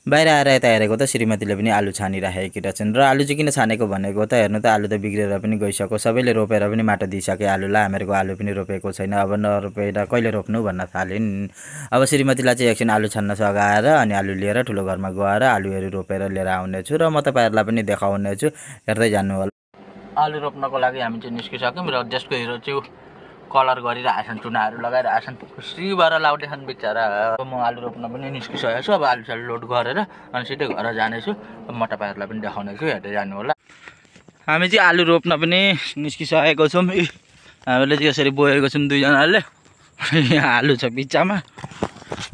बाहिर आएर यता हेरेको त श्रीमतीले पनि आलु छानिराखेकी रहेछन् र आलु चाहिँ किन छानेको भनेको त हेर्नु त आलु त बिग्रेर पनि गइसक्यो सबैले रोपेर पनि माटो दिइसके आलुलाई हामीहरूको आलु पनि रोपेको छैन अब नरोपेर कहिले रोप्नु भन्न थालिन् अब श्रीमतीलाई चाहिँ एकछिन आलु छान्न सघाएर अनि आलु लिएर ठुलो घरमा गएर आलुहरू रोपेर लिएर आउनेछु र म तपाईँहरूलाई पनि देखाउनेछु हेर्दै जानु होला आलु रोप्नको लागि हामी चाहिँ निस्किसक्यौँ र त्यसको हिरो चाहिँ कलर गरिरहेछन् चुनाहरू लगाइरहेछन् खुसी भएर लाउँदैछन् बिचरा म आलु रोप्न पनि निस्किसकेको छु अब आलु सालु लोड गरेर अनि सिधै घर जानेछु म तपाईँहरूलाई पनि देखाउनेछु हेर्दै जानु होला हामी चाहिँ आलु रोप्न पनि निस्किसकेको छौँ हामीले चाहिँ यसरी बोकेको छौँ दुईजनाले यहाँ आलु छ बिचमा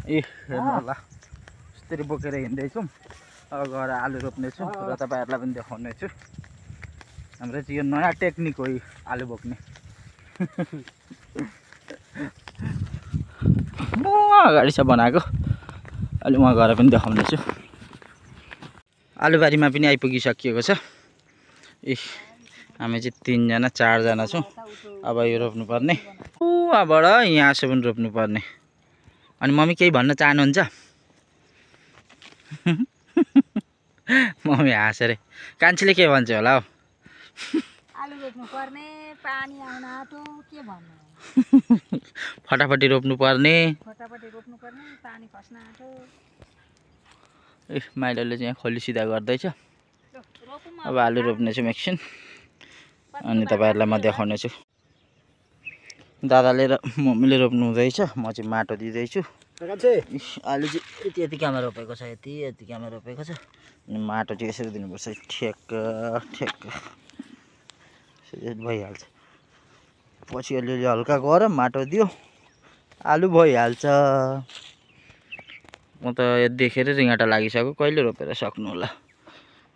हेर्नु होला यसरी बोकेर हिँड्दैछौँ अब गएर आलु रोप्नेछु र तपाईँहरूलाई पनि देखाउनेछु हाम्रो चाहिँ यो नयाँ टेक्निक हो आलु बोक्ने अगाडि छ बनाएको अलि उहाँ गएर पनि देखाउने छु आलुबारीमा पनि आइपुगिसकिएको छ हामी चाहिँ 3 जना 4 जना छौँ अब यो रोप्नुपर्ने उहाँबाट यहाँसम्म रोप्नुपर्ने अनि मम्मी केही भन्न चाहनुहुन्छ मम्मी हाँसेर कान्छीले के भन्छ होला हौ आलु रोप्नु पर्ने पानी आउन आँट्यो के भन्नु फटाफटी रोप्नु पर्ने पानी खस्न आँट्यो माइलोले चाहिँ खोली सिधा गर्दैछ अब आलु रोप्नेछु एकछिन अनि तपाईँहरूलाई म देखाउनेछु दादाले र मम्मीले रोप्नु हुँदैछ म चाहिँ माटो दिँदैछु आलु चाहिँ यतिकामा रोपेको छ यतिकामा रोपेको छ अनि माटो चाहिँ यसरी दिनुपर्छ ठ्याक्क ठ्याक्क भइहाल्छ पछि अलिअलि हल्का गर माटो दियो आलु भइहाल्छ म त यो देखेर रिङ्गाटा लागिसक्यो कहिले रोपेर सक्नु होला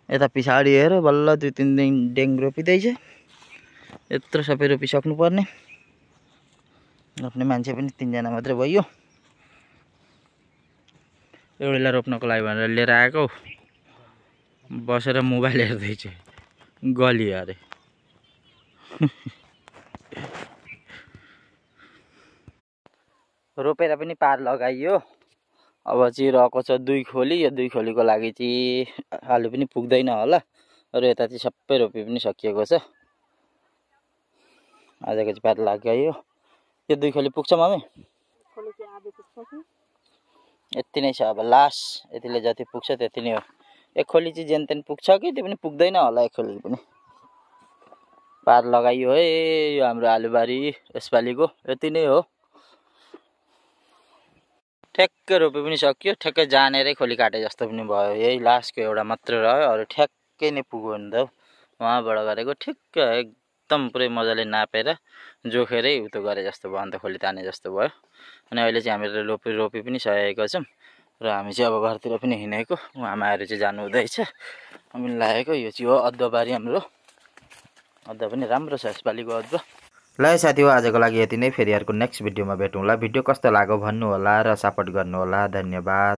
यता पछाडि हेर बल्ल 2-3 दिन डेङ रोपिँदैछ यत्रो सबै रोपिसक्नु पर्ने रोप्ने मान्छे पनि 3 जना मात्रै भयो एउटालाई रोप्नको लागि भनेर लिएर आएको बसेर मोबाइल हेर्दैछ गली अरे रोपेर पनि पार लगाइयो अब चाहिँ रहेको छ 2 खोली यो 2 खोलीको लागि चाहिँ आलु पनि पुग्दैन होला र यता चाहिँ सबै रोपे पनि सकिएको छ आजको चाहिँ पार लगाइयो यो 2 खोली पुग्छ मम्मी यति नै छ अब लास्ट यतिले जति पुग्छ त्यति नै हो एक खोली चाहिँ जेनतेन पुग्छ कि त्यो पनि पुग्दैन होला एक खोली पनि पार लगाइयो है यो हाम्रो आलुबारी यसपालिको यति नै हो ठ्याक्कै रोपे पनि सकियो ठ्याक्कै जानेरै खोली काटे जस्तो पनि भयो यही लास्टको एउटा मात्र रह्यो अरू ठ्याक्कै नै पुग्यो नि त उहाँबाट गरेको ठिक्क एकदम पुरै मजाले नापेर जोखेरै उतो गरे जस्तो भयो अन्त खोली ताने जस्तो भयो अनि अहिले चाहिँ हामीले रोपे पनि सकेको छौँ र हामी चाहिँ अब घरतिर पनि हिँडेको आमाहरू चाहिँ जानु हुँदैछ हामीले लागेको यो चाहिँ हो अदुवाबारी हाम्रो अदुवा पनि राम्रो छ यसपालिको अदुवा ल साथी हो आजको लागि यति नै फेरि अर्को नेक्स्ट भिडियोमा भेटौँला भिडियो कस्तो लाग्यो भन्नु होला र सपोर्ट गर्नु होला धन्यवाद।